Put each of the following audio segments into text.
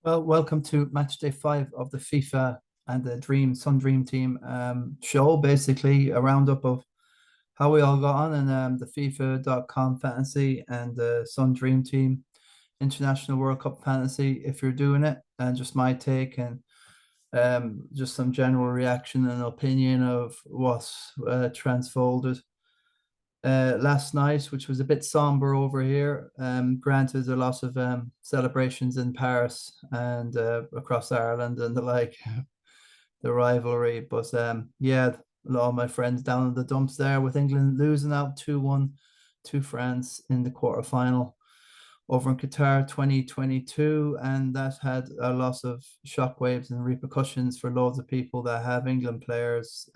Well, welcome to Matchday 5 of the FIFA and the Sun Dream Team show. Basically, a roundup of how we all got on in the FIFA.com fantasy and the Sun Dream Team International World Cup fantasy, if you're doing it, and just my take and just some general reaction and opinion of what's transfolded last night, which was a bit somber over here. Granted, a lot of celebrations in Paris and across Ireland and the like, the rivalry. But yeah, a lot of my friends down in the dumps there with England losing out 2-1 to France in the quarterfinal over in Qatar 2022. And that had a lot of shockwaves and repercussions for loads of people that have England players.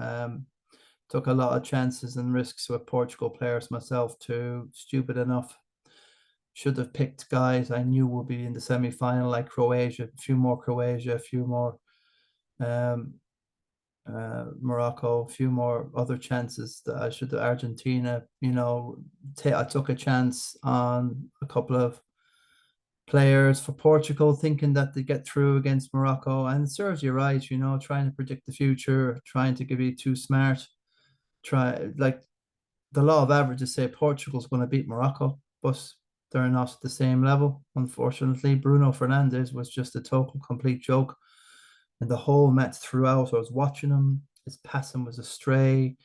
Took a lot of chances and risks with Portugal players myself too. Stupid enough. Should have picked guys I knew would be in the semi-final, like Croatia, a few more um, Morocco, a few more other chances that I should have. Argentina, I took a chance on a couple of players for Portugal, thinking that they get through against Morocco, and it serves you right, trying to predict the future, trying to be too smart. Try like the law of averages say Portugal's going to beat Morocco, but they're not at the same level. Unfortunately, Bruno Fernandes was just a total complete joke. And the whole match throughout, I was watching him. His passing was astray,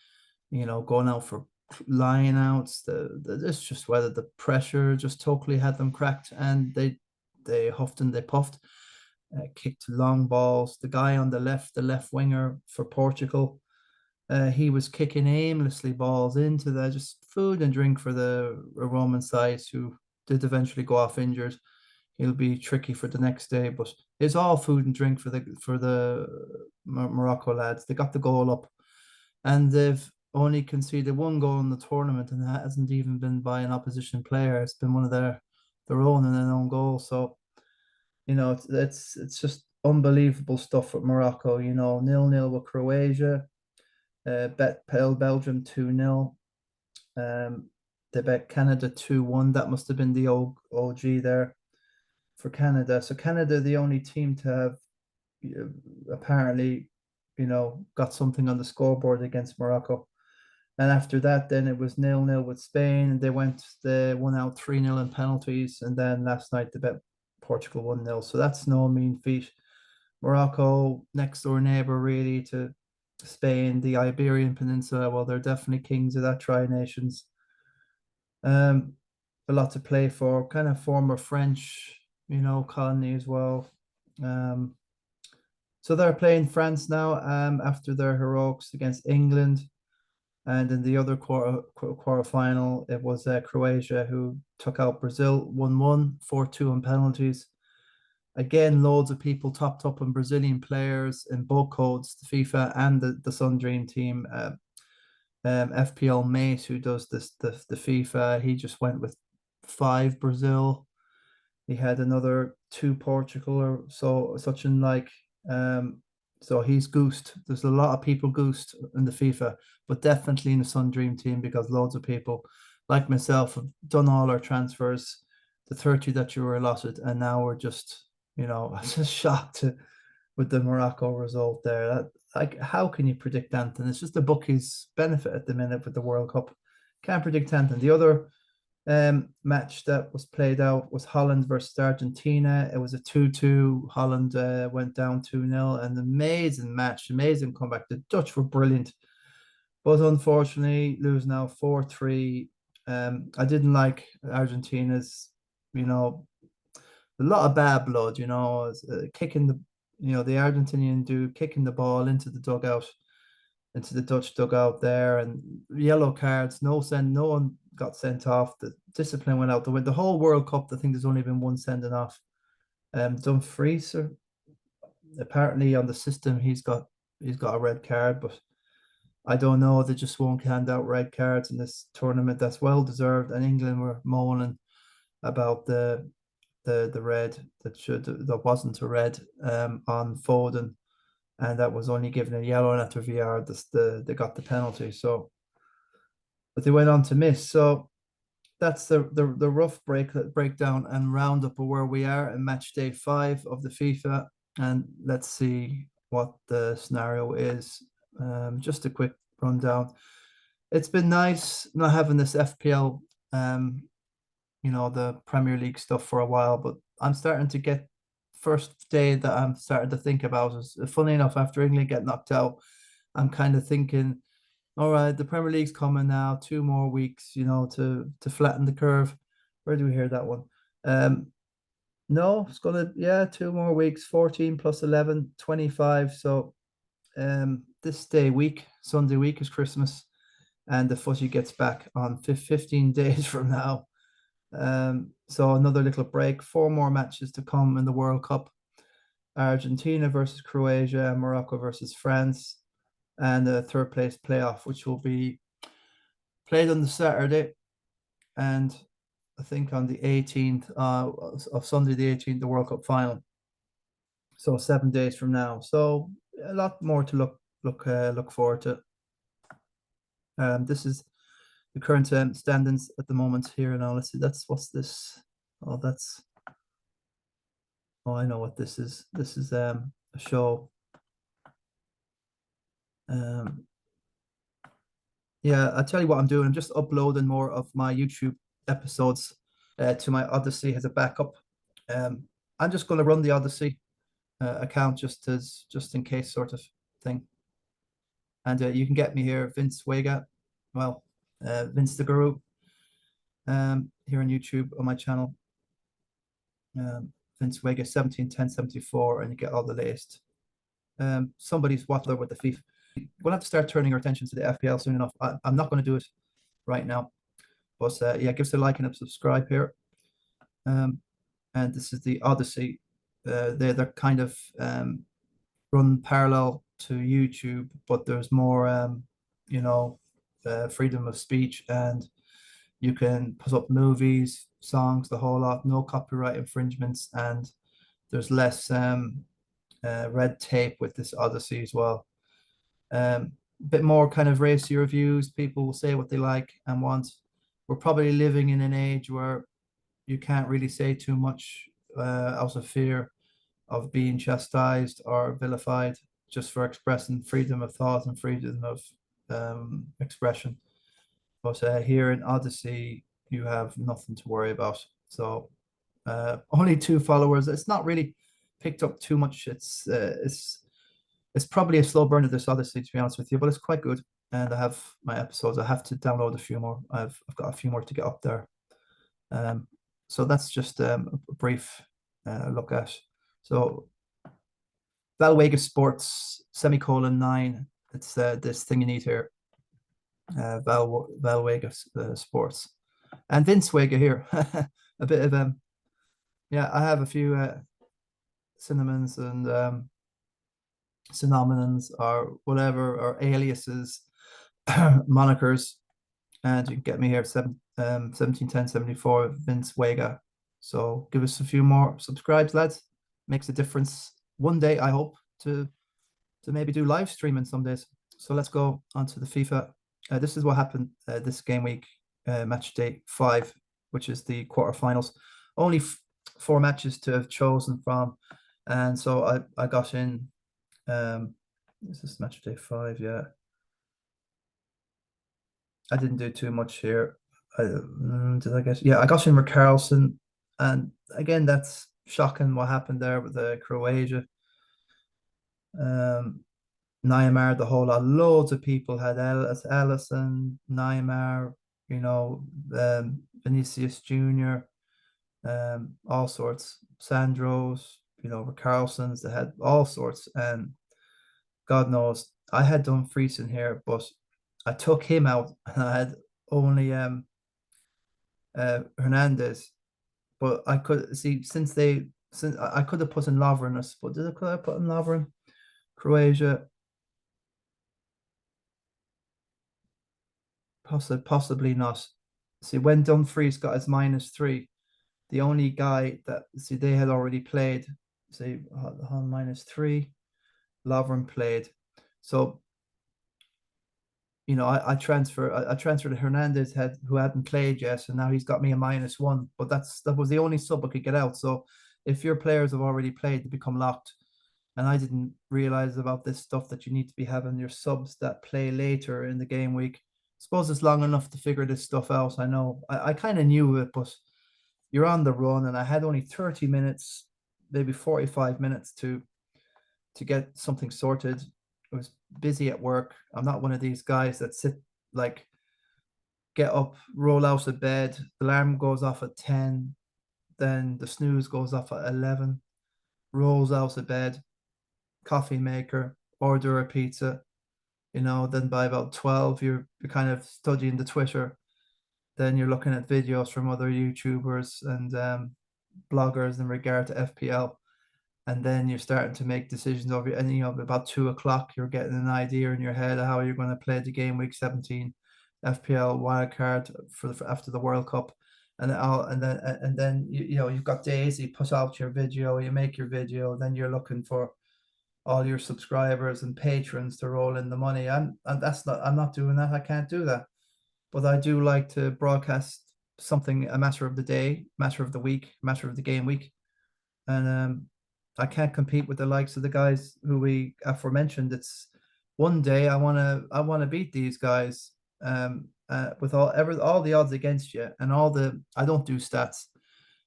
going out for line outs. It's just whether the pressure just totally had them cracked, and they huffed and they puffed, kicked long balls. The guy on the left winger for Portugal, he was kicking aimlessly balls into the just food and drink for the Roman sides, who did eventually go off injured. He'll be tricky for the next day, but it's all food and drink for the Morocco lads. They got the goal up, and they've only conceded one goal in the tournament, and that hasn't even been by an opposition player. It's been one of their own and an own goal. So it's just unbelievable stuff with Morocco. 0-0 with Croatia. Bet Belgium 2-0. They bet Canada 2-1. That must have been the old OG there for Canada. So Canada, the only team to have apparently, got something on the scoreboard against Morocco. And after that, then it was 0-0 with Spain, and they won out 3-0 in penalties. And then last night they bet Portugal 1-0. So that's no mean feat. Morocco, next door neighbor really to Spain, the Iberian Peninsula. Well, they're definitely kings of that Tri-Nations. A lot to play for, kind of former French, colony as well. So they're playing France now after their heroics against England. And in the other quarter final, it was Croatia who took out Brazil 1-1, 4-2 on penalties. Again, loads of people topped up on Brazilian players in both codes, the FIFA and the Sun Dream Team. FPL mate who does the FIFA, he just went with 5 Brazil. He had another 2 Portugal or so, such in like. So he's goosed. There's a lot of people goosed in the FIFA, but definitely in the Sun Dream Team, because loads of people like myself have done all our transfers, the 30 that you were allotted, and now we're just, I'm just shocked with the Morocco result there. Like, how can you predict anything? It's just the bookies' benefit at the minute with the World Cup. Can't predict anything. The other match that was played out was Holland versus Argentina. It was a 2-2. Holland went down 2-0. An amazing match, amazing comeback. The Dutch were brilliant, but unfortunately lose now 4-3. I didn't like Argentina's, a lot of bad blood, kicking the Argentinian dude kicking the ball into the dugout, into the Dutch dugout there, and yellow cards. No one got sent off. The discipline went out the window. The whole World Cup, I think there's only been one sending off. Dumfries, apparently on the system, he's got a red card, but I don't know. They just won't hand out red cards in this tournament. That's well deserved. And England were moaning about the red that wasn't a red on Foden, and that was only given a yellow, and after VR, they got the penalty. So, but they went on to miss. So that's the rough breakdown and roundup of where we are in match day 5 of the FIFA. And let's see what the scenario is. Just a quick rundown. It's been nice not having this FPL, the Premier League stuff for a while, but I'm starting to get first day that I'm starting to think about is funny enough, after England get knocked out, I'm kind of thinking, all right, the Premier League's coming now, 2 more weeks, to flatten the curve. Where do we hear that one? No, it's gonna, yeah, 2 more weeks, 14 plus 11, 25. So this day week, Sunday week is Christmas, and the footy gets back on 15 days from now. So another little break, 4 more matches to come in the World Cup. Argentina versus Croatia, Morocco versus France, and a third place playoff, which will be played on the Saturday, and I think on the 18th of Sunday, the 18th, the World Cup final. So 7 days from now. So a lot more to look forward to. This is the current standings at the moment here, and let's see. What's this? Oh, that's. Oh, I know what this is. This is a show. Yeah, I'll tell you what I'm doing. I'm just uploading more of my YouTube episodes to my Odyssey as a backup. I'm just going to run the Odyssey account just in case sort of thing. And you can get me here, Vince Wega, well, Vince the Guru, here on YouTube on my channel. Vince Wega 171074, and you get all the latest. Somebody's watching with the FIFA. We'll have to start turning our attention to the FPL soon enough. I'm not going to do it right now, but yeah, give us a like and a subscribe here. And this is the Odyssey. They're kind of run parallel to YouTube, but there's more, freedom of speech, and you can put up movies, songs, the whole lot, no copyright infringements, and there's less red tape with this Odyssey as well. A bit more kind of racy reviews. People will say what they like and want. We're probably living in an age where you can't really say too much out of fear of being chastised or vilified just for expressing freedom of thought and freedom of expression. But here in Odyssey, you have nothing to worry about. So only 2 followers. It's not really picked up too much. It's probably a slow burner, this Odyssey, to be honest with you, but it's quite good. And I have my episodes. I have to download a few more. I've got a few more to get up there. So that's just a brief look at. So Valwega Sports /9. It's this thing you need here. Valwega Sports, and Vince Wega here. A bit of yeah, I have a few cinnamons and synonyms or whatever, or aliases, monikers, and you can get me here 171074 Vince Wega. So give us a few more subscribes, lads. Makes a difference. One day, I hope to maybe do live streaming some days. So let's go on to the FIFA. This is what happened this game week, match day 5, which is the quarterfinals. Only 4 matches to have chosen from, and so I got in. This is match day 5, yeah. I didn't do too much here. Did I get? Yeah, I got in with Carlson, and again, that's shocking what happened there with the Croatia. Neymar, the whole lot. Loads of people had Ellison, Neymar, Vinicius Jr., all sorts, Sandros, Carlsons. They had all sorts, and God knows I had Dumfries in here, but I took him out, and I had only Hernandez. But I could see since I could have put in Lovren, but could I put in Lovren? Croatia. Possibly not. See, when Dumfries got his -3, the only guy that they had already played, see, on -3, Lovren played. So I transferred Hernandez who hadn't played yet, and now he's got me a -1. But that was the only sub I could get out. So if your players have already played, they become locked. And I didn't realize about this stuff that you need to be having your subs that play later in the game week. I suppose it's long enough to figure this stuff out. I know I kind of knew it, but you're on the run, and I had only 30 minutes, maybe 45 minutes to get something sorted. I was busy at work. I'm not one of these guys that like get up, roll out of bed, the alarm goes off at 10, then the snooze goes off at 11, rolls out of bed, coffee maker, order a pizza, then by about 12 you're kind of studying the Twitter, then you're looking at videos from other YouTubers and bloggers in regard to FPL, and then you're starting to make decisions over, and about 2 o'clock you're getting an idea in your head of how you're going to play the game week 17 FPL wildcard after the World Cup. And then you've got days, you put out your video, you make your video, then you're looking for all your subscribers and patrons to roll in the money. And I'm not doing that. I can't do that. But I do like to broadcast something, a matter of the day, matter of the week, matter of the game week. And I can't compete with the likes of the guys who we aforementioned. It's one day I wanna beat these guys with all the odds against you, and I don't do stats,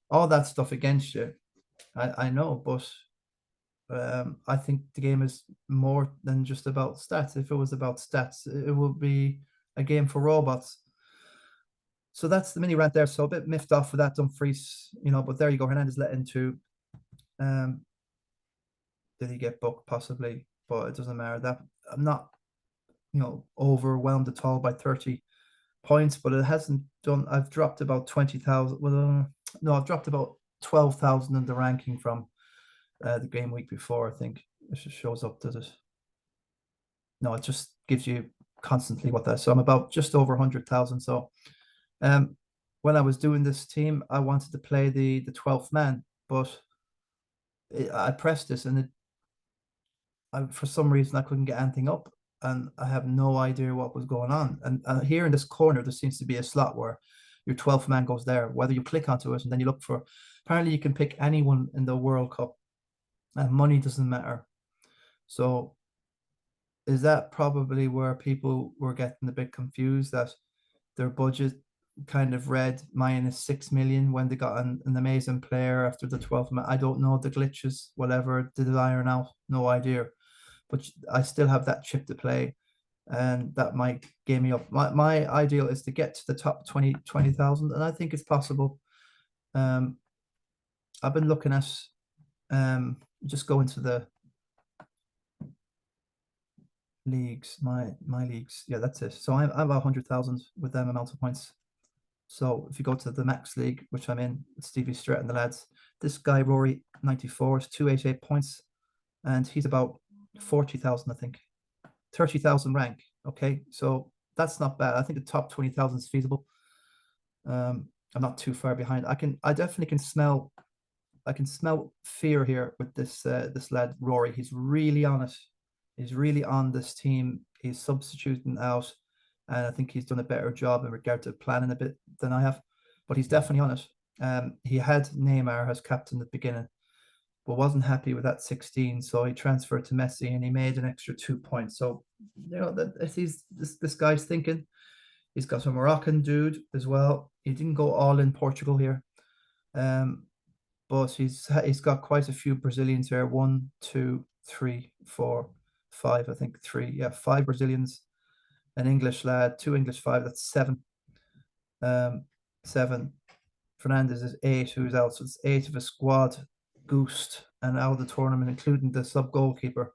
all that stuff against you. I know, but I think the game is more than just about stats. If it was about stats, it would be a game for robots. So that's the mini rant there. So a bit miffed off for that, Dumfries, but there you go. Hernandez let into. Did he get booked? Possibly, but it doesn't matter. That I'm not, overwhelmed at all by 30 points, but it hasn't done. I've dropped about 20,000. Well, no, I've dropped about 12,000 in the ranking from the game week before. I think it just shows up, does it? No, it just gives you constantly what that. So I'm about just over 100,000. So, when I was doing this team, I wanted to play the 12th man, but I pressed this, and for some reason I couldn't get anything up, and I have no idea what was going on. And here in this corner, there seems to be a slot where your 12th man goes there. Whether you click onto it and then you look for, apparently you can pick anyone in the World Cup, and money doesn't matter. So is that probably where people were getting a bit confused, that their budget kind of read -6 million when they got an amazing player after the 12th man? I don't know the glitches, whatever, did it iron out? No idea. But I still have that chip to play, and that might game me up. My ideal is to get to the top 20,000, and I think it's possible. I've been looking at just go into the leagues, my leagues. Yeah, that's it. So I'm about 100,000 with them amounts of points. So if you go to the Max League, which I'm in, Stevie Strat and the lads, this guy Rory 94 is 288 points, and he's about 40,000, I think, 30,000 rank. Okay, so that's not bad. I think the top 20,000 is feasible. I'm not too far behind. I definitely can smell. I can smell fear here with this lad Rory. He's really on it. He's really on this team. He's substituting out, and I think he's done a better job in regard to planning a bit than I have. But he's definitely on it. He had Neymar as captain at the beginning, but wasn't happy with that 16, so he transferred to Messi and he made an extra 2 points. So this guy's thinking. He's got a Moroccan dude as well. He didn't go all in Portugal here, but he's got quite a few Brazilians here. 1, 2, 3, 4, 5. I think 3. Yeah, 5 Brazilians, an English lad, 2 English, 5. That's 7. 7. Fernandez is 8, who's out. So it's 8 of a squad goosed and out of the tournament, including the sub goalkeeper.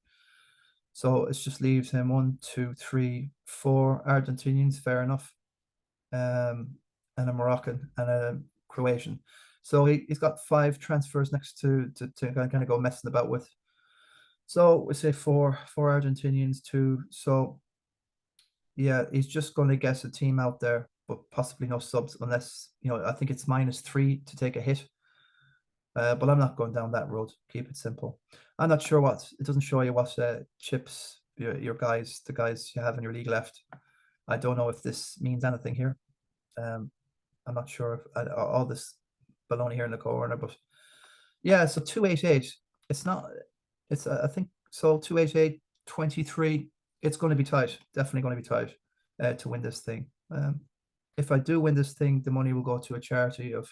So it just leaves him 1, 2, 3, 4 Argentinians, fair enough, and a Moroccan and a Croatian. So he's got 5 transfers next to kind of go messing about with. So we say 4 Argentinians, 2. So yeah, he's just going to guess a team out there, but possibly no subs, unless I think it's -3 to take a hit. But I'm not going down that road. Keep it simple. I'm not sure it doesn't show you what chips the guys you have in your league left. I don't know if this means anything here. I'm not sure if all this baloney here in the corner, but yeah, so 288. It's not, it's, I think, so 288, 23. It's going to be tight. Definitely going to be tight to win this thing. If I do win this thing, the money will go to a charity of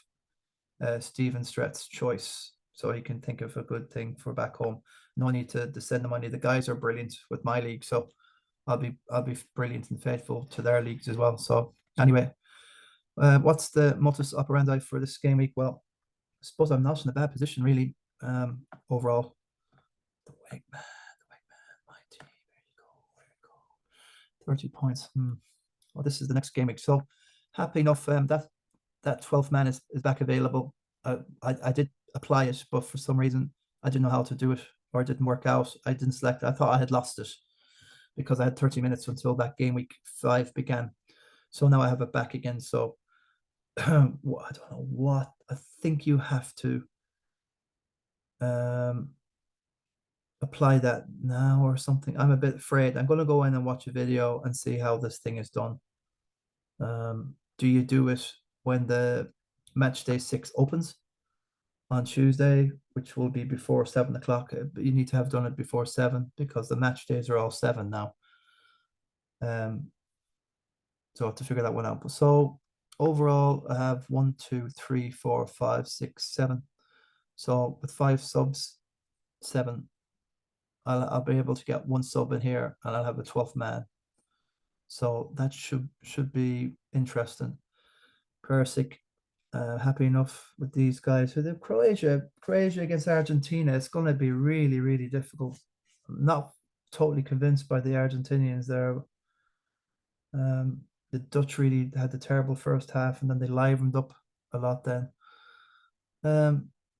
Stephen Strett's choice, so he can think of a good thing for back home. No need to send the money. The guys are brilliant with my league, so I'll be brilliant and faithful to their leagues as well. So anyway, what's the modus operandi for this game week? Well, I suppose I'm not in a bad position really. Overall, the Wegman, my team. Where you go? 30 points. Well, this is the next game week. So happy enough. That 12th man is back available. I did apply it, but for some reason I didn't know how to do it, or it didn't work out. I didn't select it. I thought I had lost it because I had 30 minutes until that game week 5 began. So now I have it back again. So I don't know what. I think you have to apply that now or something. I'm a bit afraid. I'm going to go in and watch a video and see how this thing is done. Do you do it when the match day 6 opens on Tuesday, which will be before 7 o'clock? But you need to have done it before 7 because the match days are all 7 now. So I have to figure that one out. But so overall, I have 1, 2, 3, 4, 5, 6, 7. So with 5 subs, 7. I'll be able to get 1 sub in here, and I'll have a 12th man. So that should be interesting. Persic, happy enough with these guys. So the Croatia against Argentina, it's going to be really, really difficult. I'm not totally convinced by the Argentinians there. The Dutch really had the terrible first half, and then they livened up a lot then.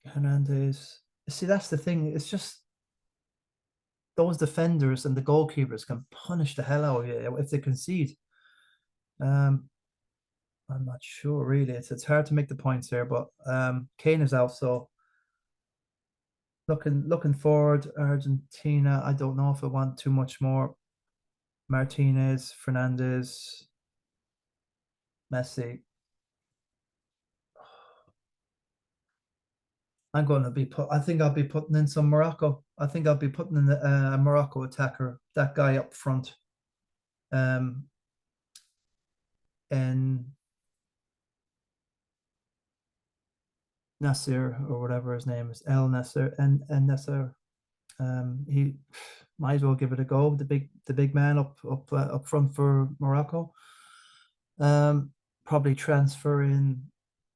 Hernandez. See, that's the thing. It's just those defenders and the goalkeepers can punish the hell out of you if they concede. I'm not sure really. It's hard to make the points here, but Kane is out, so looking forward. Argentina, I don't know if I want too much more. Martinez, Fernandez, Messi. I'm going to be I think I'll be putting in some Morocco. I think I'll be putting in a Morocco attacker, that guy up front. And Nasser or whatever his name is, El Nasser and Nasser. He might as well give it a go. The big man up front for Morocco. Probably transfer in.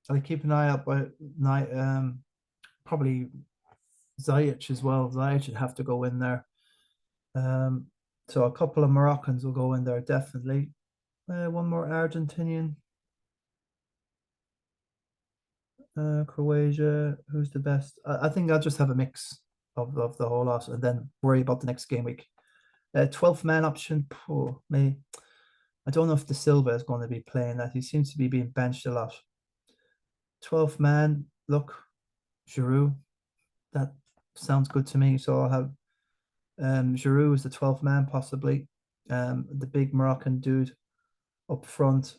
I keep an eye out by night. Probably Ziyech as well. Ziyech should have to go in there. So a couple of Moroccans will go in there definitely. One more Argentinian. Croatia. Who's the best? I think I'll just have a mix of the whole lot and then worry about the next game week. 12th man option. Poor me. I don't know if De Silva is going to be playing that. He seems to be being benched a lot. 12th man. Look, Giroud. That sounds good to me. So I'll have Giroud as the 12th man possibly. The big Moroccan dude up front.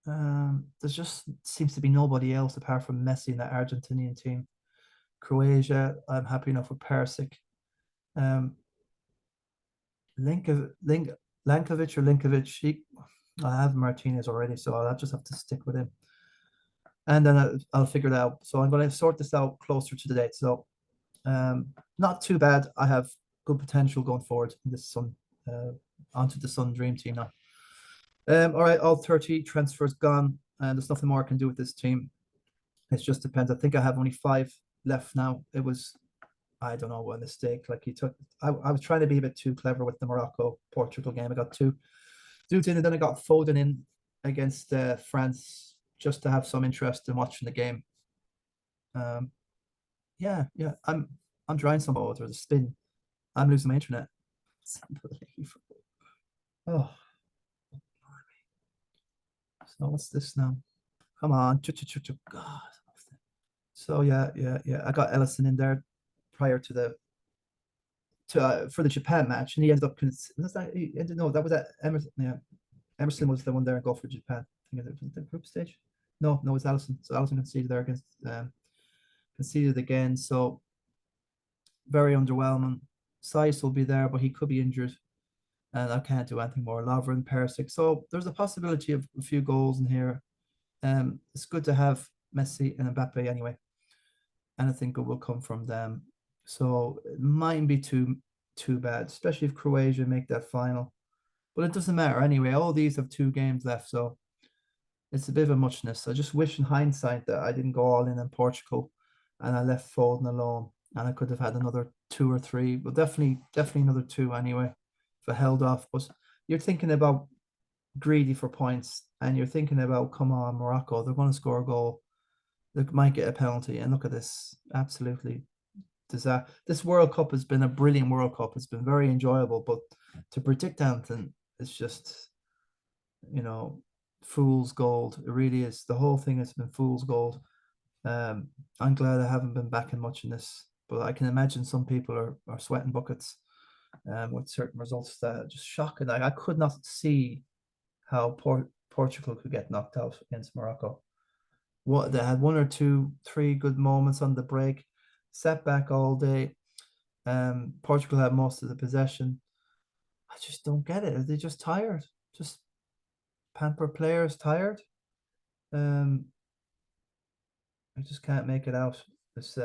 There just seems to be nobody else apart from Messi in that Argentinian team. Croatia, I'm happy enough with Persic. Lankovic or Linkovic, I have Martinez already, so I'll just have to stick with him. And then I'll figure it out. So I'm going to sort this out closer to the date. So not too bad. I have good potential going forward in this Sun, onto the Sun Dream Team now. All right, all 30 transfers gone, and there's nothing more I can do with this team. It just depends. I think I have only 5 left now. It was, I don't know, what mistake. Like I was trying to be a bit too clever with the Morocco Portugal game. I got 2 dudes in, and then I got Foden in against France just to have some interest in watching the game. Yeah, I'm trying some more. There's a spin. I'm losing my internet. It's unbelievable. Oh. So what's this now? Come on. God. So yeah. I got Ellison in there prior to the to for the Japan match, and he ended up. Was that, he ended, no, that was at Emerson. Yeah, Emerson was the one there and go for Japan. I think it was the group stage. No, no, it's Allison. So Allison conceded there against conceded again. So very underwhelming. Size will be there, but he could be injured, and I can't do anything more. Lovren, Perisic. So there's a possibility of a few goals in here. It's good to have Messi and Mbappe anyway. Anything good will come from them. So it mightn't be too bad, especially if Croatia make that final. But it doesn't matter anyway. All these have 2 games left, so it's a bit of a muchness. I just wish in hindsight that I didn't go all in Portugal and I left Foden alone. And I could have had another 2 or 3, but definitely another 2 anyway, if I held off. But you're thinking about greedy for points, and you're thinking about, come on, Morocco, they're going to score a goal. They might get a penalty. And look at this, absolutely disaster. This World Cup has been a brilliant World Cup. It's been very enjoyable, but to predict anything, it's just, fool's gold. It really is. The whole thing has been fool's gold. I'm glad I haven't been backing much in this, but I can imagine some people are sweating buckets with certain results that are just shocking. Like, I could not see how Portugal could get knocked out against Morocco. What, they had 1 or 2, 3 good moments on the break, sat back all day. Portugal had most of the possession. I just don't get it. Are they just tired? Just pamper players tired? I just can't make it out. This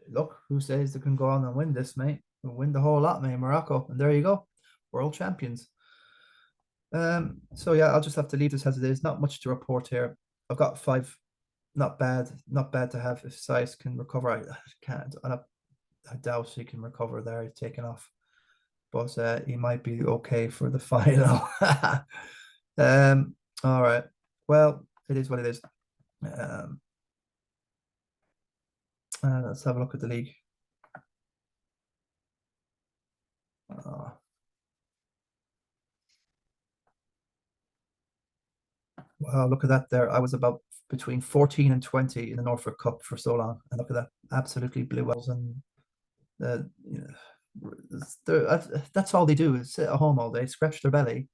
look, who says they can go on and win this, mate? We'll win the whole lot, mate. Morocco, and there you go, world champions. So yeah, I'll just have to leave this as it is. Not much to report here. I've got 5. Not bad to have. If Size can recover, I can't. I doubt he can recover there. He's taken off, but he might be okay for the final. All right. Well, it is what it is. Let's have a look at the league. Wow, look at that there. I was about between 14 and 20 in the Norfolk Cup for so long. And look at that. Absolutely blew wells. And that's all they do is sit at home all day, scratch their belly,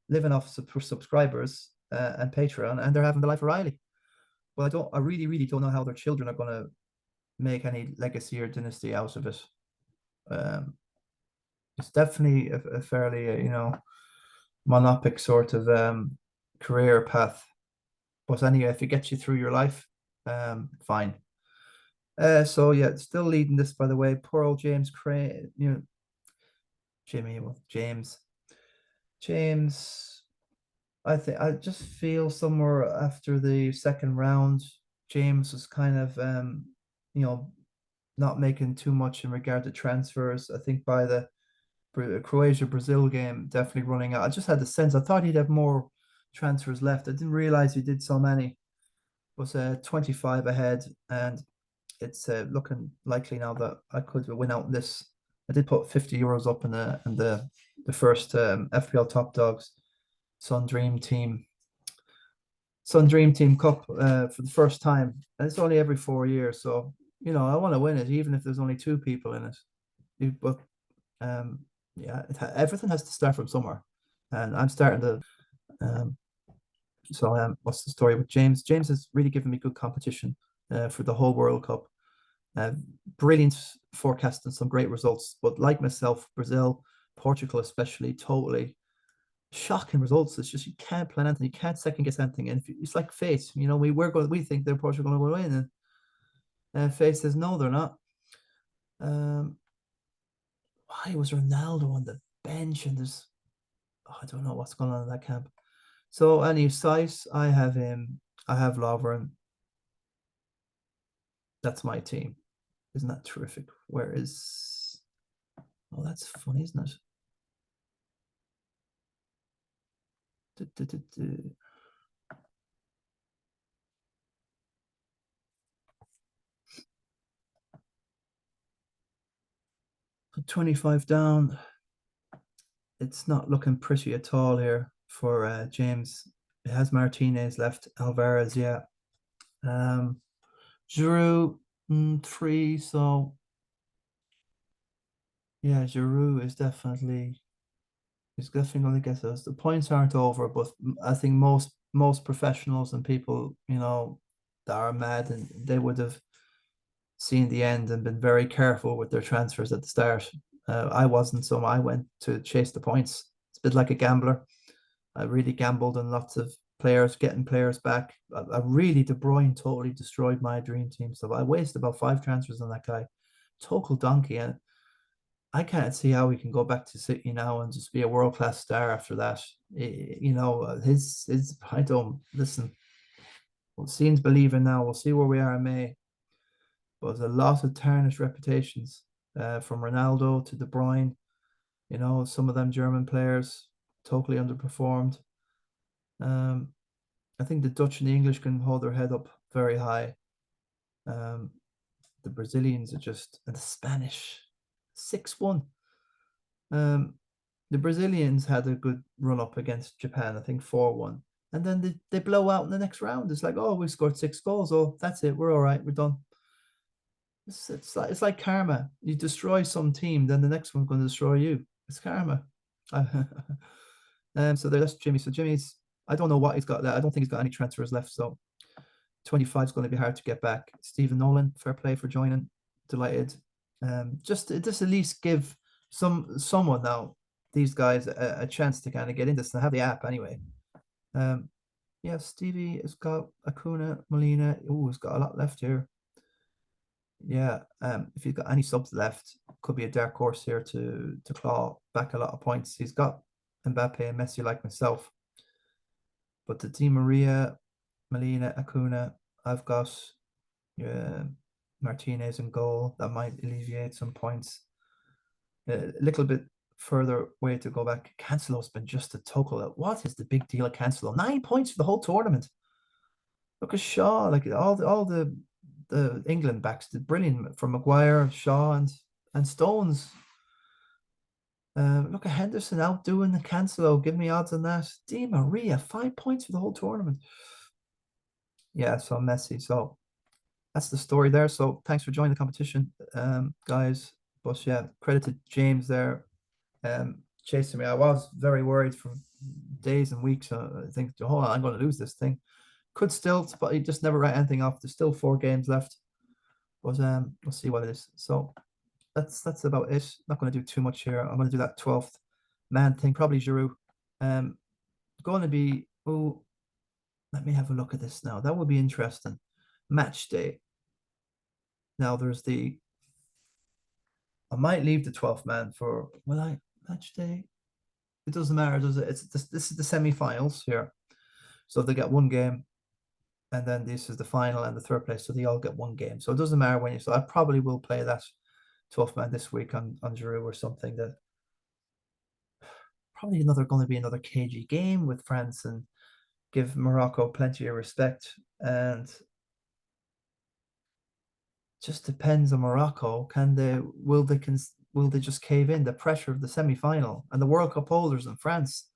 living off subscribers and Patreon, and they're having the life of Riley. Well, I really, really don't know how their children are going to make any legacy or dynasty out of it. It's definitely a fairly, monopic sort of career path. But anyway, if it gets you through your life, fine. So yeah, still leading this, by the way. Poor old James Crane, James. I just feel somewhere after the second round, James was kind of not making too much in regard to transfers. I think by the Croatia Brazil game, definitely running out. I just had the sense, I thought he'd have more transfers left. I didn't realize he did so many. Was 25 ahead, and it's looking likely now that I could win out this. I did put €50 up in the first FPL Top Dogs Sun Dream Team Cup for the first time, and it's only every 4 years. So I want to win it, even if there's only 2 people in it. But yeah, everything has to start from somewhere, and I'm starting to. So what's the story with James? James has really given me good competition for the whole World Cup. Brilliant forecast and some great results, but like myself, Brazil, Portugal especially, totally shocking results. It's just you can't plan anything, you can't second guess anything, and it's like fate. We think they're Portugal going to win, and fate says no, they're not. Why was Ronaldo on the bench? And I don't know what's going on in that camp. So any size, I have him. I have Lovren. That's my team. Isn't that terrific? Where is? Oh, that's funny, isn't it? 25 down. It's not looking pretty at all here for James. It has Martinez left, Alvarez, yeah. Giroud 3, so Yeah, Giroud is definitely he's definitely going to get us. The points aren't over, but I think most professionals and people, that are mad and they would have seen the end and been very careful with their transfers at the start. I wasn't, so I went to chase the points. It's a bit like a gambler. I really gambled on lots of players, getting players back. I really, De Bruyne totally destroyed my dream team. So I wasted about five transfers on that guy. Total donkey. And I can't see how he can go back to City now and just be a world class star after that. His I don't listen. Well, seeing's believing now. We'll see where we are in May. But there's a lot of tarnished reputations, from Ronaldo to De Bruyne. Some of them German players totally underperformed. Um, I think the Dutch and the English can hold their head up very high. Um, the Brazilians are just, and the Spanish, 6-1. Um, the Brazilians had a good run up against Japan, I think 4-1. And then they blow out in the next round. It's like, oh, we scored 6 goals. Oh, that's it. We're all right. We're done. It's like karma. You destroy some team, then the next one's going to destroy you. It's karma. So that's Jimmy. So Jimmy's, I don't know what he's got there. I don't think he's got any transfers left. So 25 is going to be hard to get back. Stephen Nolan, fair play for joining. Delighted. Just at least give someone now, these guys, a chance to kind of get into this and have the app anyway. Yeah, Stevie has got Acuna, Molina. Oh, he's got a lot left here. Yeah, if you've got any subs left, could be a dark horse here to claw back a lot of points. He's got Mbappe and Messi like myself, but the Di Maria, Molina, Acuna, I've got Martinez in goal. That might alleviate some points. A little bit further way to go back. Cancelo's been just a total. What is the big deal at Cancelo? 9 points for the whole tournament. Look at Shaw, like all the England backs did brilliant from Maguire, Shaw, and Stones. Look at Henderson outdoing the Cancelo. Give me odds on that. Di Maria, 5 points for the whole tournament. Yeah, so Messi. So that's the story there. So thanks for joining the competition, guys. But yeah, credit to James there, chasing me. I was very worried for days and weeks. I think, hold on, I'm going to lose this thing. Could still, but he just never write anything off. There's still 4 games left. But we'll see what it is. So that's about it. Not going to do too much here. I'm going to do that 12th man thing, probably Giroud. Going to be, oh, let me have a look at this now. That would be interesting. Match day. Now I might leave the 12th man for, will I? Match day? It doesn't matter, does it? This is the semi-finals here. So they get one game, and then this is the final and the third place. So they all get one game. So it doesn't matter when you, so I probably will play that 12th man this week on Giroud or something. That probably going to be another cagey game with France and give Morocco plenty of respect. And just depends on Morocco. Will they just cave in the pressure of the semi-final and the World Cup holders in France,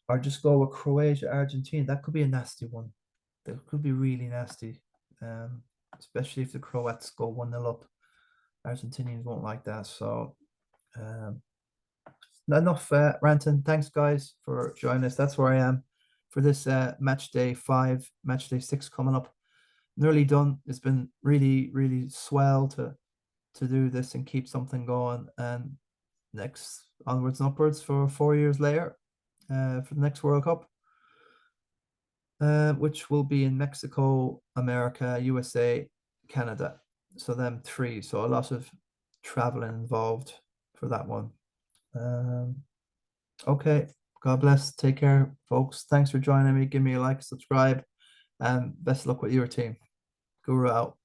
or just go with Croatia, Argentina? That could be a nasty one. That could be really nasty, especially if the Croats go 1-0 up. Argentinians won't like that. So um, enough ranting. Thanks, guys, for joining us. That's where I am for this match day 5, match day 6 coming up. Nearly done. It's been really, really swell to do this and keep something going. And next, onwards and upwards for 4 years later, for the next World Cup, which will be in Mexico, America, USA, Canada. So them 3. So a lot of traveling involved for that one. Okay. God bless. Take care, folks. Thanks for joining me. Give me a like, subscribe, and best luck with your team. Guru out.